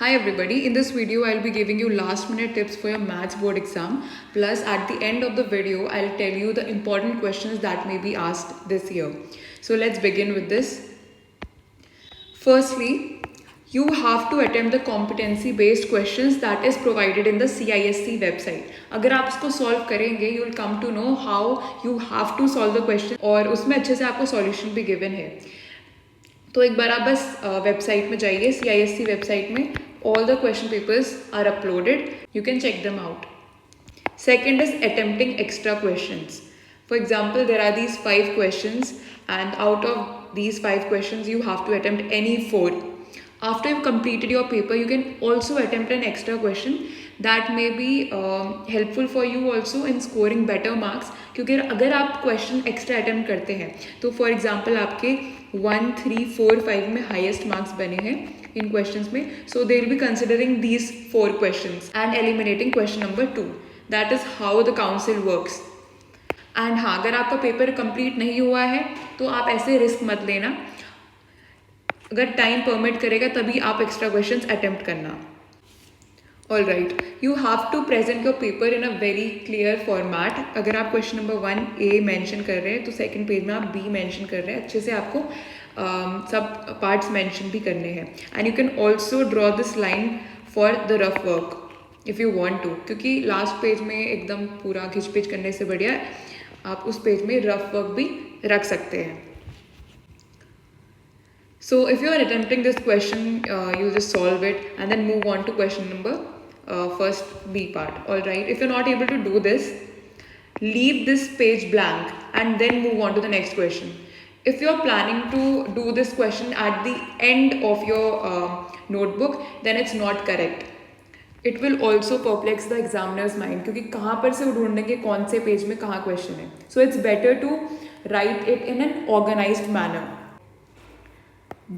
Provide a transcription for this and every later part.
Hi everybody, in this video I'll be giving you last minute tips for your maths board exam. Plus at the end of the video I'll tell you the important questions that may be asked this year. So let's begin with this. Firstly, you have to attempt the competency based questions that is provided in the CISC website. अगर आप इसको solve करेंगे you will come to know how you have to solve the question और उसमें अच्छे से आपको solution भी given है. तो एक बार आप बस वेबसाइट में जाइए CISC वेबसाइट में all the question papers are uploaded. You can check them out. Second is attempting extra questions. For example, there are these 5 questions and out of these 5 questions you have to attempt any 4. After you've completed your paper, you can also attempt an extra question that may be helpful for you also in scoring better marks. क्योंकि अगर आप question extra attempt करते हैं तो for example आपके 1, 3, 4, 5 में highest marks बने हैं in questions में, so they will be considering these 4 questions and eliminating question number 2. That is how the council works. And हाँ, अगर आपका पेपर कंप्लीट नहीं हुआ है तो आप ऐसे रिस्क मत लेना. अगर टाइम परमिट करेगा तभी आप एक्स्ट्रा क्वेश्चंस अटेम्प्ट करना. All right, you have to present your paper in a very clear format. अगर आप क्वेश्चन नंबर 1 A मेंशन कर रहे हैं तो सेकंड पेज में आप B मेंशन कर रहे हैं. अच्छे से आपको सब पार्ट्स मेंशन भी करने हैं. And you can also draw this line for the rough work if you want to, क्योंकि लास्ट पेज में एकदम पूरा खिंच-पिच करने से बढ़िया आप उस पेज में रफ वर्क भी रख सकते हैं. So if you are attempting this question, you just solve it and then move on to question number first B part. All right, if you're not able to do this, leave this page blank and then move on to the next question. If you're planning to do this question at the end of your notebook, then it's not correct. It will also perplex the examiner's mind, क्योंकि कहाँ पर से वो ढूंढेंगे कौन से page में कहाँ क्वेश्चन है. So it's better to write it in an organized manner.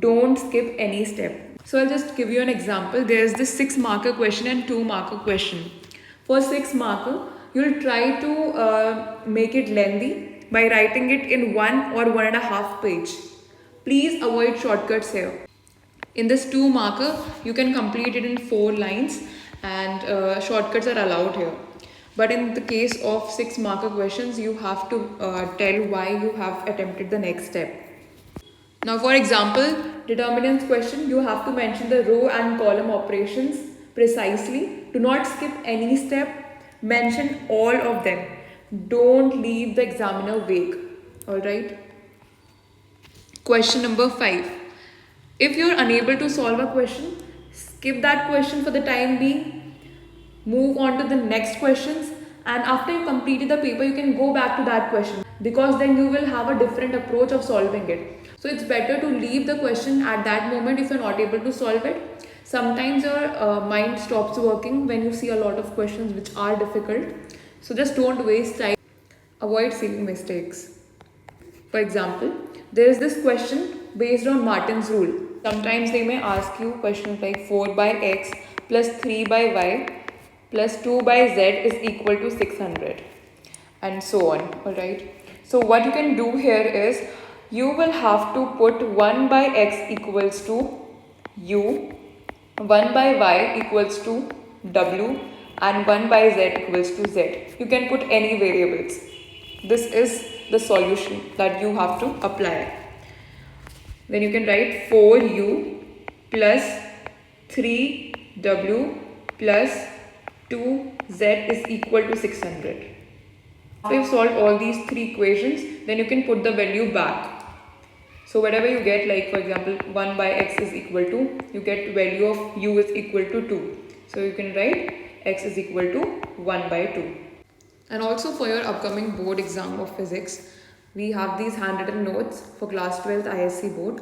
Don't skip any step. So I'll just give you an example. There's this 6 marker question and 2 marker question. For 6 marker, you'll try to make it lengthy by writing it in 1 or 1.5 page. Please avoid shortcuts here. In this 2 marker, you can complete it in 4 lines and shortcuts are allowed here. But in the case of 6 marker questions, you have to tell why you have attempted the next step. Now for example, determinants question, you have to mention the row and column operations precisely. Do not skip any step. Mention all of them. Don't leave the examiner vague. Alright. Question number 5. If you are unable to solve a question, skip that question for the time being. Move on to the next questions, and after you completed the paper you can go back to that question, because then you will have a different approach of solving it. So it's better to leave the question at that moment if you're not able to solve it. Sometimes your mind stops working when you see a lot of questions which are difficult. So just don't waste time. Avoid silly mistakes. For example, there is this question based on Martin's rule. Sometimes they may ask you questions like 4 by x plus 3 by y plus 2 by z is equal to 600 and so on. Alright. So what you can do here is you will have to put 1 by x equals to u, 1 by y equals to w and 1 by z equals to z. You can put any variables. This is the solution that you have to apply. Then you can write 4u plus 3w plus 2z is equal to 600. After you've solved all these 3 equations, then you can put the value back. So whatever you get, like for example 1 by x is equal to, you get value of u is equal to 2. So you can write x is equal to 1 by 2. And also for your upcoming board exam of physics, we have these handwritten notes for class 12th ISC board.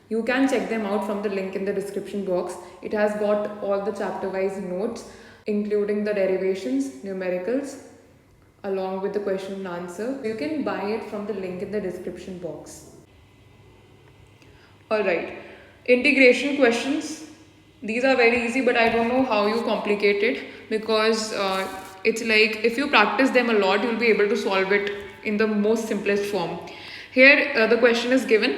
You can check them out from the link in the description box. It has got all the chapter wise notes, including the derivations, numericals, along with the question and answer. You can buy it from the link in the description box. Alright, integration questions. These are very easy, but I don't know how you complicate it, because it's like if you practice them a lot, you'll be able to solve it in the most simplest form. Here the question is given.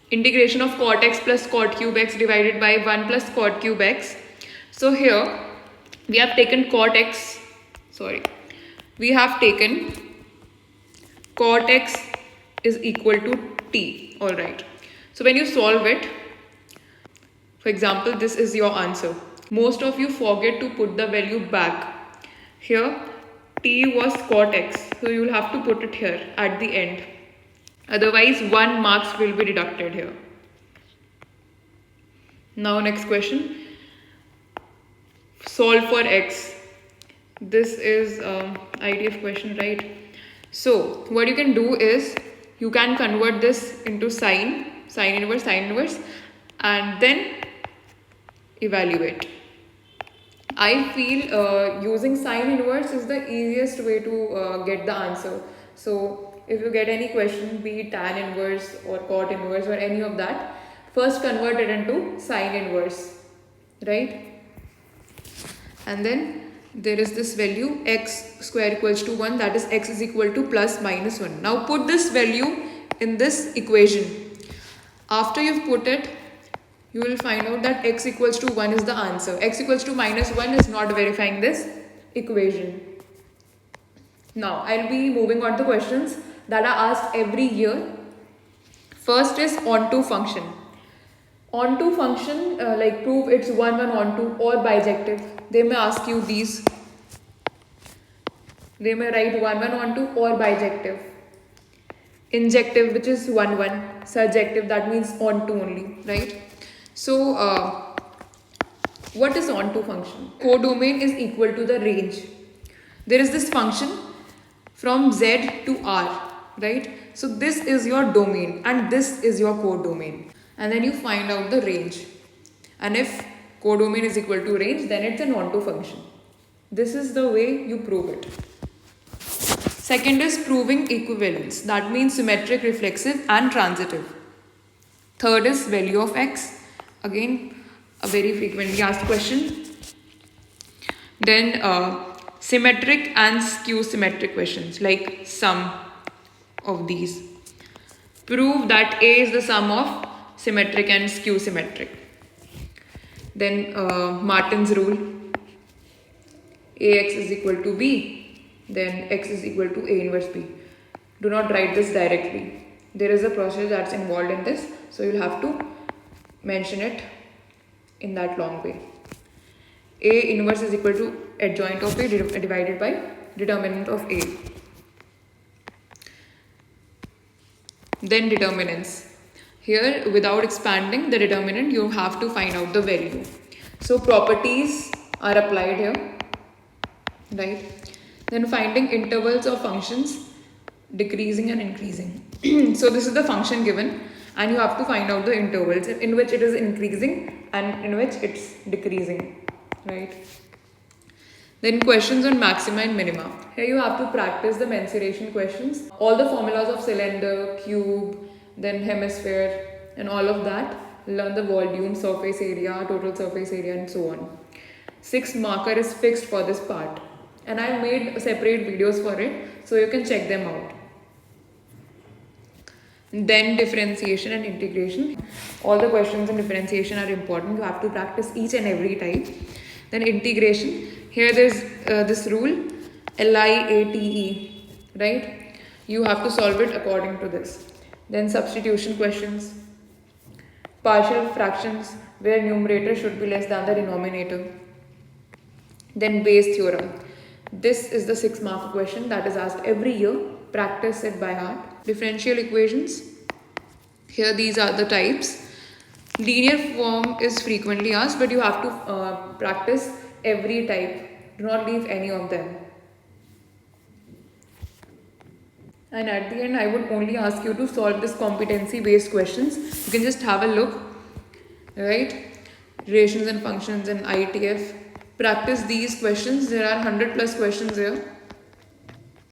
Integration of cot x plus cot cube x divided by 1 plus cot cube x So here we have taken cot x, we have taken cot x is equal to t. All right. So when you solve it, for example, this is your answer. Most of you forget to put the value back. Here t was cot x, so you will have to put it here at the end. Otherwise 1 marks will be deducted here. Now next question. Solve for x. This is IDF question, right? So what you can do is you can convert this into sine inverse, and then evaluate. I feel using sine inverse is the easiest way to get the answer. So if you get any question, be it tan inverse or cot inverse or any of that, first convert it into sine inverse, right? And then there is this value x square equals to 1, that is x is equal to plus minus 1. Now put this value in this equation. After you've put it, you will find out that x equals to 1 is the answer. X equals to minus 1 is not verifying this equation. Now I'll be moving on to questions that are asked every year. First is onto function. Onto function, like prove it's 1 onto or bijective. They may ask you these. They may write 1 onto or bijective. Injective, which is 1 Surjective, that means onto only, right? So what is onto function? Codomain is equal to the range. There is this function from Z to R, right? So this is your domain and this is your codomain. And then you find out the range. And if codomain is equal to range, then it's an onto function. This is the way you prove it. Second is proving equivalence. That means symmetric, reflexive and transitive. Third is value of x. Again, a very frequently asked question. Then symmetric and skew symmetric questions like sum of these. Prove that A is the sum of symmetric and skew symmetric. Then Martin's rule. Ax is equal to b, then x is equal to A inverse b. Do not write this directly. There is a process that's involved in this, so you'll have to mention it in that long way. A inverse is equal to adjoint of A divided by determinant of A. Then determinants. Here, without expanding the determinant, you have to find out the value. So properties are applied here, right? Then finding intervals of functions, decreasing and increasing. So this is the function given and you have to find out the intervals in which it is increasing and in which it's decreasing, right? Then questions on maxima and minima. Here you have to practice the mensuration questions. All the formulas of cylinder, cube, then hemisphere and all of that. Learn the volume, surface area, total surface area and so on. 6 marker is fixed for this part. And I made separate videos for it, so you can check them out. Then differentiation and integration. All the questions on differentiation are important. You have to practice each and every type. Then integration. Here there's this rule, LIATE, right? You have to solve it according to this. Then substitution questions. Partial fractions where numerator should be less than the denominator. Then Bayes theorem. This is the 6 mark question that is asked every year. Practice it by heart. Differential equations. Here these are the types. Linear form is frequently asked, but you have to practice every type. Do not leave any of them. And at the end, I would only ask you to solve this competency based questions. You can just have a look, right? Relations and functions and ITF. Practice these questions. There are 100+ questions here.